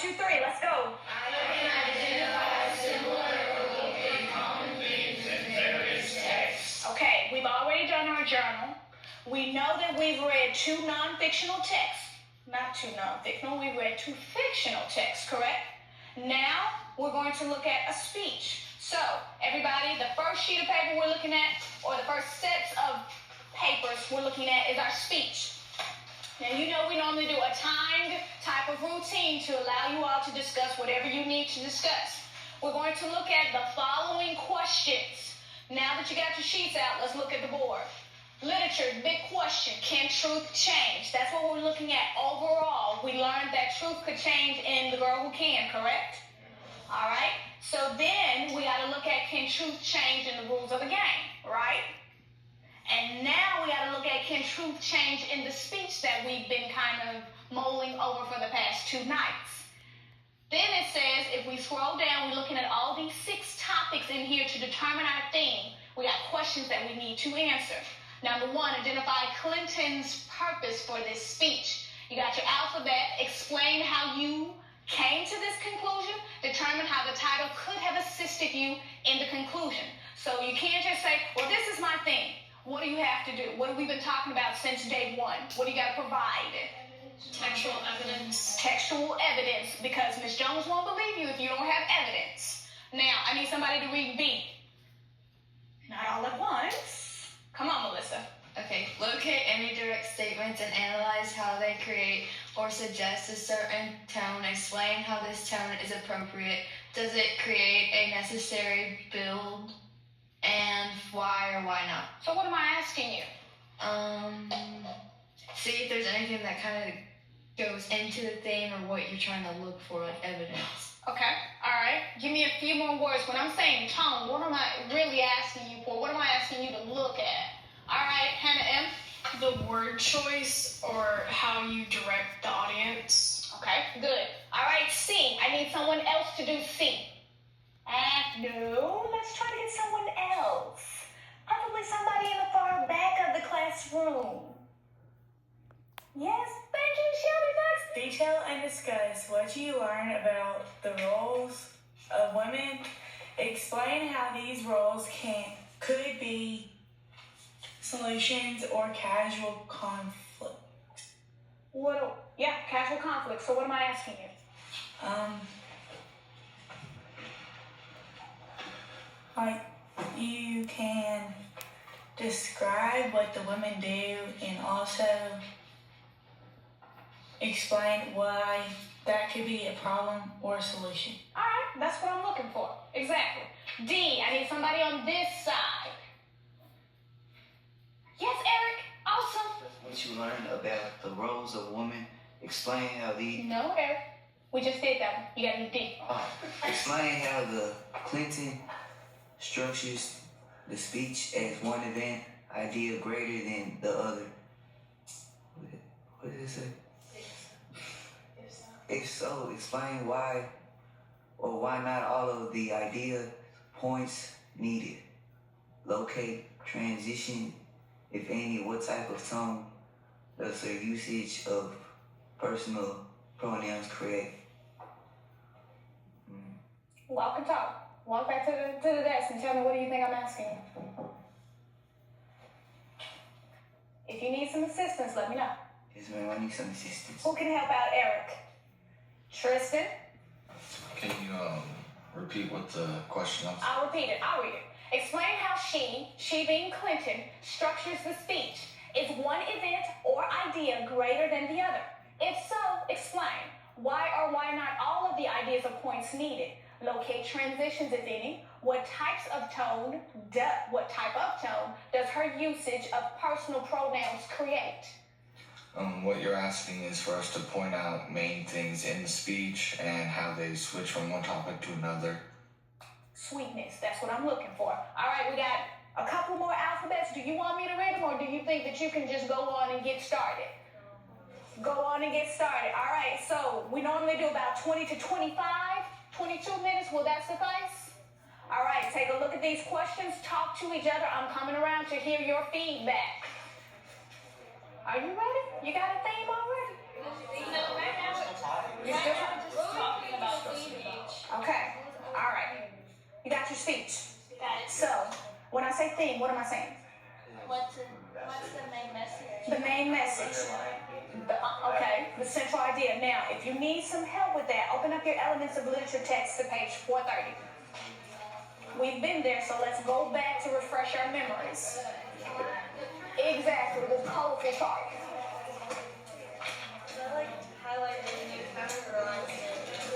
2, 3, let's go. I can identify similar or locate common themes in various texts. Okay, we've already done our journal. We know that we've read 2 non-fictional texts. Not 2 non-fictional, we read 2 fictional texts, correct? Now, we're going to look at a speech. So, everybody, the first sheet of paper we're looking at, or the first sets of papers we're looking at, is our speech. Now, you know we normally do a timed type of routine to allow you all to discuss whatever you need to discuss. We're going to look at the following questions. Now that you got your sheets out, let's look at the board. Literature, big question. Can truth change? That's what we're looking at overall. We learned that truth could change in The Girl Who Can, correct? All right. So then we got to look at, can truth change in the rules of the game, right? And now we got to look at, can truth change in the speech that we've been kind of mulling over for the past 2 nights. Then it says, if we scroll down, we're looking at all these 6 topics in here to determine our theme. We got questions that we need to answer. Number 1, identify Clinton's purpose for this speech. You got your alphabet, explain how you came to this conclusion, determine how the title could have assisted you in the conclusion. So you can't just say, well, this is my thing. What do you have to do? What have we been talking about since day 1? What do you got to provide? Textual evidence. Textual evidence, because Ms. Jones won't believe you if you don't have evidence. Now, I need somebody to read B. Not all at once. Come on, Melissa. Okay, locate any direct statements and analyze how they create or suggest a certain tone. Explain how this tone is appropriate. Does it create a necessary build? And why or why not? So what am I asking you? See if there's anything that kind of goes into the theme or what you're trying to look for, like evidence. Okay, all right. Give me a few more words. When I'm saying tone, what am I really asking you for? What am I asking you to look at? All right, Hannah M. The word choice or how you direct the audience. Okay, good. All right, C. I need someone else to do C. No, let's try to get someone else. Probably somebody in the far back of the classroom. Yes, thank you, Shelby Fox. Detail and discuss what you learn about the roles of women. Explain how these roles could be solutions or casual conflict. Casual conflict. So what am I asking you? Like, you can describe what the women do and also explain why that could be a problem or a solution. All right, that's what I'm looking for. Exactly. D. I need somebody on this side. Yes, Eric. Awesome. What you learn about the roles of women. Explain how the No, Eric. We just did that one. You got to do D. explain how the Clinton structures the speech as one event idea greater than the other. What did it say? If so, explain why or why not all of the idea points needed. Locate, transition, if any, what type of tone does her usage of personal pronouns create? Walk and talk. Walk back to the desk and tell me, what do you think I'm asking you? If you need some assistance, let me know. Yes, ma'am, I need some assistance. Who can help out Eric? Tristan? Can you repeat what the question was? I'll repeat it. I'll read it. Explain how she being Clinton, structures the speech. Is one event or idea greater than the other? If so, explain. Why or why not all of the ideas or points needed? Locate transitions, if any. What type of tone does her usage of personal pronouns create? What you're asking is for us to point out main things in the speech and how they switch from one topic to another. Sweetness, that's what I'm looking for. All right, we got a couple more alphabets. Do you want me to read them, or do you think that you can just go on and get started? Go on and get started. All right, so we normally do about 20 to 25, 22 minutes. Will that suffice? All right, take a look at these questions. Talk to each other. I'm coming around to hear your feedback. Are you ready? You got a theme already? No, right now. You still You got your speech. Got it. So, when I say theme, what am I saying? What's the main message? The main message. Okay, the central idea. Now, if you need some help with that, open up your Elements of Literature text to page 430. We've been there, so let's go back to refresh our memories. Exactly, the colorful chart.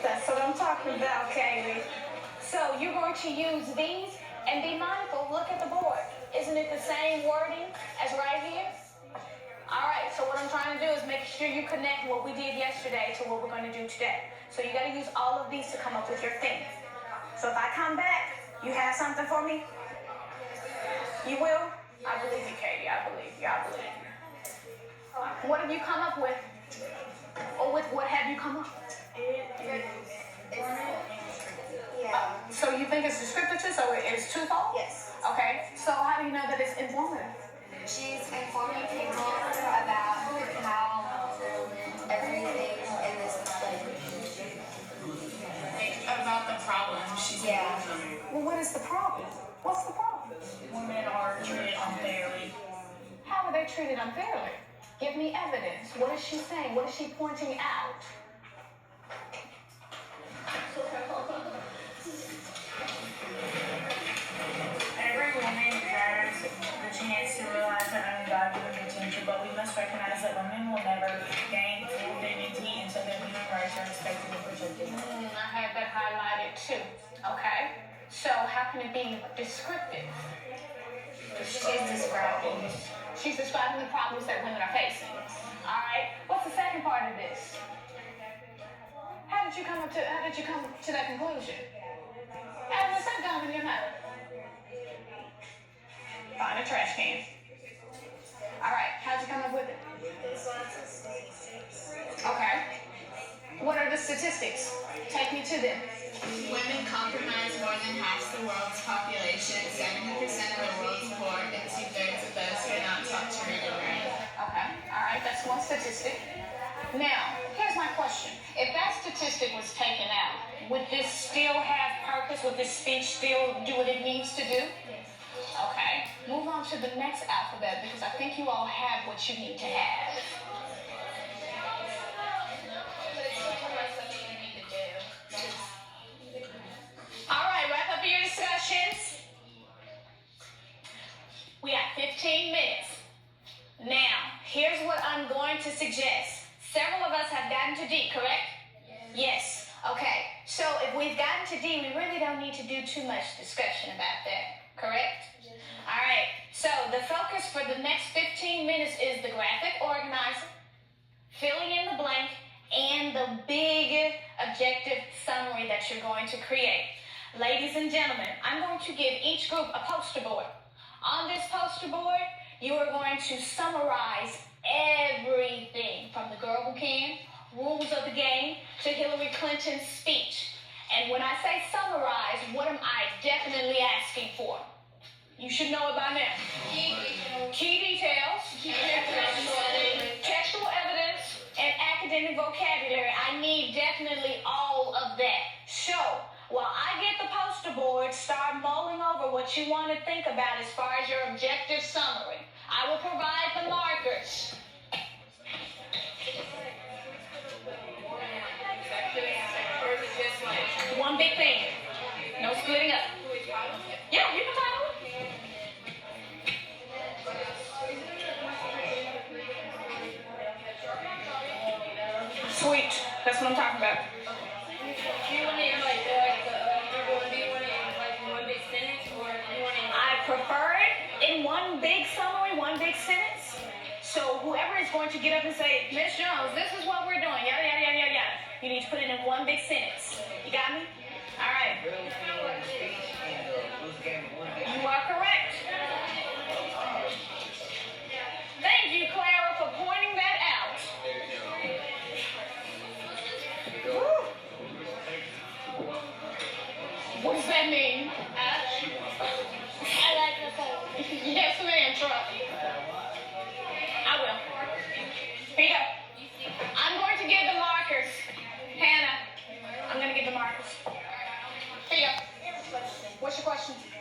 That's what I'm talking about, Kaylee. So you're going to use these and be mindful. Look at the board. Isn't it the same wording as right here? All right, so what I'm trying to do is make sure you connect what we did yesterday to what we're going to do today. So you got to use all of these to come up with your theme. So if I come back, you have something for me? You will? I believe you, Katie. I believe you. I believe you. What have you come up with? Or with what have you come up with? So you think it's descriptive, so it's twofold? Yes. Okay, so how do you know that it's informative? She's informing people about how everything in this place. About the problem she's Yeah. Well, what is the problem? What's the problem? women are treated unfairly. How are they treated unfairly? Give me evidence. What is she saying? What is she pointing out? Every woman has the chance to realize her own God-given potential, but we must recognize that women will never gain full dignity until their human rights are respected and protected. I had that highlighted too. Okay. So how can it be descriptive? She's describing. She's describing the problems that women are facing. All right. What's the second part of this? How did you come to that conclusion? How was that gum in your mouth? Find a trash can. All right. How'd you come up with it? Okay. What are the statistics? Take me to them. Women comprise more than half the world's population, 70% of the world's poor, and 2/3 of those who are not taught to read and write. Okay, all right, that's one statistic. Now, here's my question. If that statistic was taken out, would this still have purpose? Would this speech still do what it needs to do? Okay, move on to the next alphabet because I think you all have what you need to have. All right, wrap up your discussions. We got 15 minutes. Now, here's what I'm going to suggest. Several of us have gotten to D, correct? Yes. Okay, so if we've gotten to D, we really don't need to do too much discussion about that, correct? All right, so the focus for the next 15 minutes is the graphic organizer, filling in the blank, and the big objective summary that you're going to create. Ladies and gentlemen, I'm going to give each group a poster board. On this poster board, you are going to summarize everything from the girl who can, rules of the game, to Hillary Clinton's speech. And when I say summarize, what am I definitely asking for? You should know it by now. Key details, textual evidence, and academic vocabulary. I need definitely all of that. So, while I get the poster board, start mulling over what you want to think about as far as your objective summary. I will provide the markers. One big thing. No splitting up. Yeah, you can title it. Sweet. That's what I'm talking about. Do you want it in like do you want it in like one big sentence or do you want it in I prefer it in one big summary, one big sentence. So whoever is going to get up and say, Miss Jones, this is what we're doing, yada, yada, yada, yada, yada. You need to put it in one big sentence. You got me? All right. You are correct. Thank you, Clara, for pointing that out. Woo. What does that mean? I like the phone. Yes, ma'am, truck. I will. Here you go. I'm going to give the markers. Hannah, I'm going to give the markers. Here you go. What's your question?